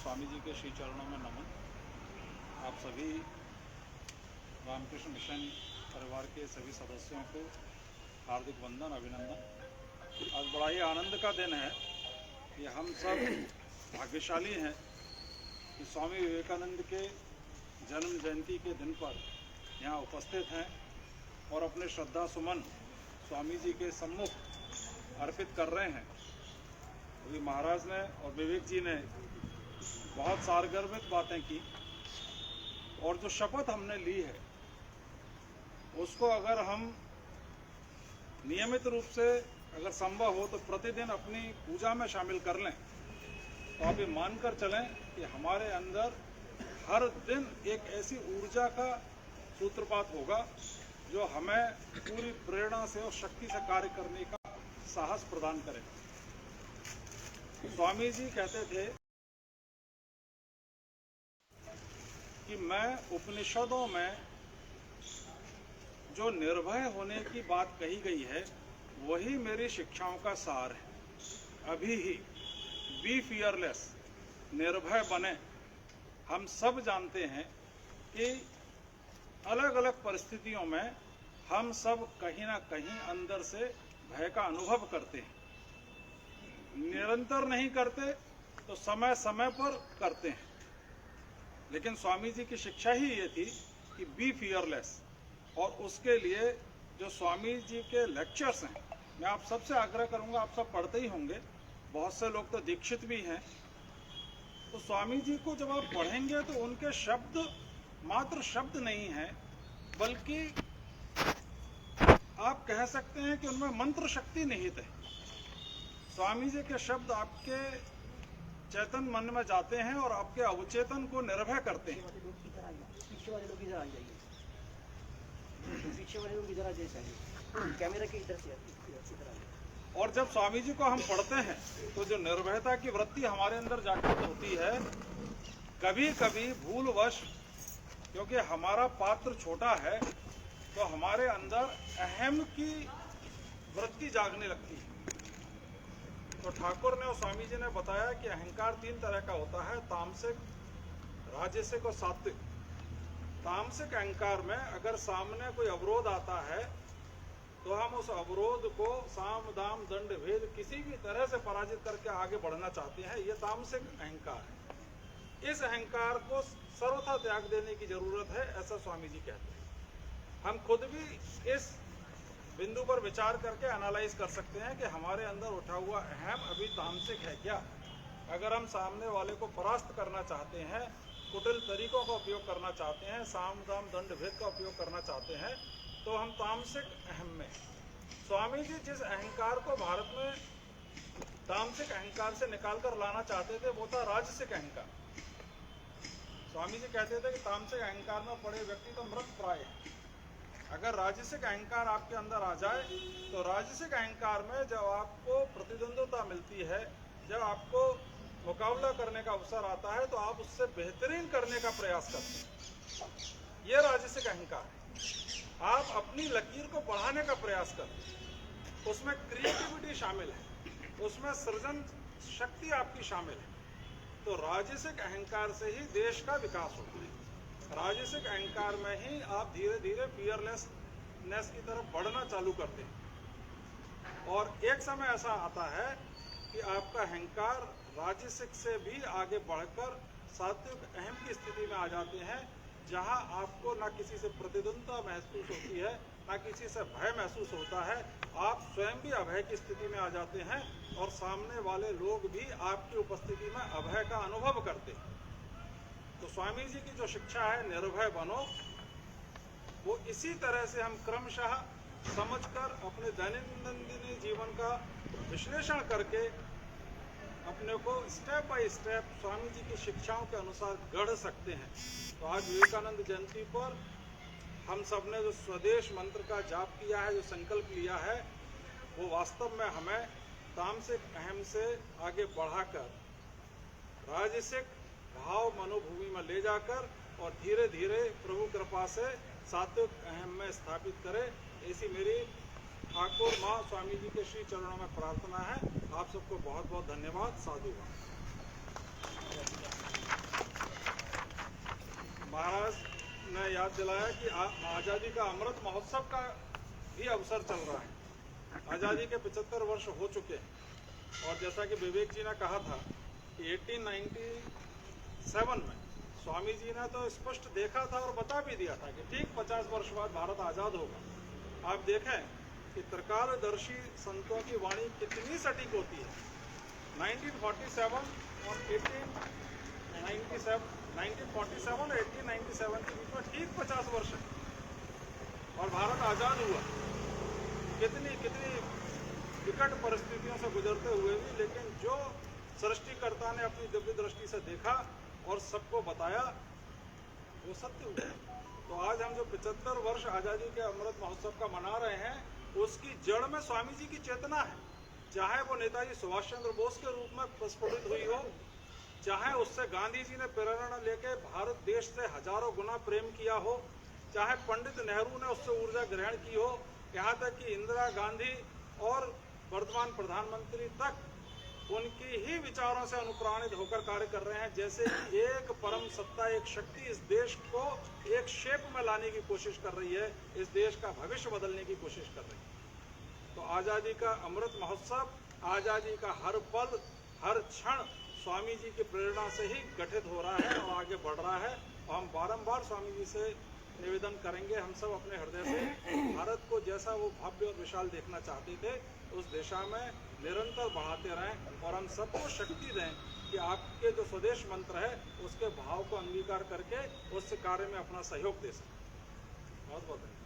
स्वामी जी के श्री चरणों में नमन। आप सभी रामकृष्ण मिशन परिवार के सभी सदस्यों को हार्दिक वंदन, अभिनंदन। आज बड़ा ही आनंद का दिन है कि हम सब भाग्यशाली हैं कि स्वामी विवेकानंद के जन्म जयंती के दिन पर यहाँ उपस्थित हैं और अपने श्रद्धा सुमन स्वामी जी के सम्मुख अर्पित कर रहे हैं। अभी महाराज ने और विवेक जी ने बहुत सारगर्भित बातें की और जो शपथ हमने ली है उसको अगर हम नियमित रूप से अगर संभव हो तो प्रतिदिन अपनी पूजा में शामिल कर लें तो आप ये मानकर चलें कि हमारे अंदर हर दिन एक ऐसी ऊर्जा का सूत्रपात होगा जो हमें पूरी प्रेरणा से और शक्ति से कार्य करने का साहस प्रदान करेगा। स्वामी जी कहते थे कि मैं उपनिषदों में जो निर्भय होने की बात कही गई है वही मेरी शिक्षाओं का सार है। अभी ही बी फियरलेस, निर्भय बने। हम सब जानते हैं कि अलग अलग परिस्थितियों में हम सब कहीं ना कहीं अंदर से भय का अनुभव करते हैं। निरंतर नहीं करते तो समय समय पर करते हैं, लेकिन स्वामी जी की शिक्षा ही ये थी कि बी फियरलेस। और उसके लिए जो स्वामी जी के लेक्चर्स हैं, मैं आप सबसे आग्रह करूंगा, आप सब पढ़ते ही होंगे, बहुत से लोग तो दीक्षित भी हैं, तो स्वामी जी को जब आप पढ़ेंगे तो उनके शब्द मात्र शब्द नहीं हैं, बल्कि आप कह सकते हैं कि उनमें मंत्र शक्ति निहित है। स्वामी जी के शब्द आपके चेतन मन में जाते हैं और आपके अवचेतन को निर्भय करते हैं। पीछे वाले लोग इधर आ जाइए, पीछे वाले लोग इधर आ जाइए, कैमरा के इधर से इधर आ जाइए। और जब स्वामी जी को हम पढ़ते हैं तो जो निर्भयता की वृत्ति हमारे अंदर जागृत होती है, कभी कभी भूलवश, क्योंकि हमारा पात्र छोटा है, तो हमारे अंदर अहम की वृत्ति जागने लगती है। तो ठाकुर ने और स्वामी जी ने बताया कि अहंकार तीन तरह का होता है, तामसिक, राजसिक और सात्विक। तामसिक अहंकार में अगर सामने कोई अवरोध आता है तो हम उस अवरोध को साम दाम दंड भेद किसी भी तरह से पराजित करके आगे बढ़ना चाहते हैं। ये तामसिक अहंकार है। इस अहंकार को सर्वथा त्याग देने की जरूरत है, ऐसा स्वामी जी कहते हैं। हम खुद भी इस बिंदु पर विचार करके एनालाइज कर सकते हैं कि हमारे अंदर उठा हुआ अहम अभी तामसिक है क्या। अगर हम सामने वाले को परास्त करना चाहते हैं, कुटिल तरीकों का उपयोग करना चाहते हैं, साम दाम दंड भेद का उपयोग करना चाहते हैं, तो हम तामसिक अहम में। स्वामी जी जिस अहंकार को भारत में तामसिक अहंकार से निकाल कर लाना चाहते थे वो था राजसिक अहंकार। स्वामी जी कहते थे कि तामसिक अहंकार में पड़े व्यक्ति तो मृत प्राय है। अगर राजसिक अहंकार आपके अंदर आ जाए तो राजसिक अहंकार में जब आपको प्रतिद्वंद्विता मिलती है, जब आपको मुकाबला करने का अवसर आता है, तो आप उससे बेहतरीन करने का प्रयास करते हैं। यह राजसिक अहंकार है। आप अपनी लकीर को बढ़ाने का प्रयास करते हैं, उसमें क्रिएटिविटी शामिल है, उसमें सृजन शक्ति आपकी शामिल है। तो राजसिक अहंकार से ही देश का विकास होता है। राजसिक अहंकार में ही आप धीरे धीरे फियरलेसनेस की तरफ बढ़ना चालू करते हैं। और एक समय ऐसा आता है कि आपका अहंकार राजसिक से भी आगे बढ़कर सात्विक अहम की स्थिति में आ जाते हैं, जहां आपको ना किसी से प्रतिद्वंद्विता महसूस होती है, ना किसी से भय महसूस होता है। आप स्वयं भी अभय की स्थिति में आ जाते हैं और सामने वाले लोग भी आपकी उपस्थिति में अभय का अनुभव करते हैं। तो स्वामी जी की जो शिक्षा है निर्भय बनो, वो इसी तरह से हम क्रमशः समझकर अपने दैनंदिन जीवन का विश्लेषण करके अपने को step by step Swami ji की शिक्षाओं के अनुसार गढ़ सकते हैं। तो आज विवेकानंद जयंती पर हम सब ने जो स्वदेश मंत्र का जाप किया है, जो संकल्प लिया है, वो वास्तव में हमें तामसिक अहम से आगे बढ़ाकर राजसिक भाव मनोभूमि में ले जाकर और धीरे धीरे प्रभु कृपा से सात्विक अहम में स्थापित करे, ऐसी मेरी ठाकुर माँ स्वामी जी के श्री चरणों में प्रार्थना है। आप सबको बहुत बहुत धन्यवाद। साधुवाद। याद दिलाया कि आज़ादी का अमृत महोत्सव का भी अवसर चल रहा है। आज़ादी के 75 वर्ष हो चुके हैं और जैसा कि विवेक जी ने कहा था कि 1897 में स्वामी जी ने तो स्पष्ट देखा था और बता भी दिया था कि ठीक 50 वर्ष बाद भारत आज़ाद होगा। आप देखें कि त्रिकालदर्शी संतों की वाणी कितनी सटीक होती है। 1947 और 1947 और 1897 के बीच में ठीक 50 वर्ष है और भारत आज़ाद हुआ। कितनी विकट परिस्थितियों से गुजरते हुए भी, लेकिन जो सृष्टिकर्ता ने अपनी दिव्य दृष्टि से देखा और सबको बताया वो सत्य हुआ। तो आज हम जो 75 वर्ष आज़ादी के अमृत महोत्सव का मना रहे हैं, उसकी जड़ में स्वामी जी की चेतना है। चाहे वो नेताजी सुभाष चंद्र बोस के रूप में प्रस्फुटित हुई हो, चाहे उससे गांधी जी ने प्रेरणा लेके भारत देश से हजारों गुना प्रेम किया हो, चाहे पंडित नेहरू ने उससे ऊर्जा ग्रहण की हो, यहाँ तक कि इंदिरा गांधी और वर्तमान प्रधानमंत्री तक उनकी ही विचारों से अनुप्राणित होकर कार्य कर रहे हैं। जैसे कि एक परम सत्ता, एक शक्ति इस देश को एक शेप में लाने की कोशिश कर रही है, इस देश का भविष्य बदलने की कोशिश कर रही है। तो आज़ादी का अमृत महोत्सव, आज़ादी का हर पल, हर क्षण स्वामी जी की प्रेरणा से ही गठित हो रहा है और आगे बढ़ रहा है। और हम बारंबार स्वामी जी से निवेदन करेंगे, हम सब अपने हृदय से भारत को जैसा वो भव्य और विशाल देखना चाहते थे, उस दिशा में निरंतर बढ़ाते रहें और हम सबको शक्ति दें कि आपके जो स्वदेश मंत्र है उसके भाव को अंगीकार करके उस कार्य में अपना सहयोग दे सकें। बहुत बहुत धन्यवाद।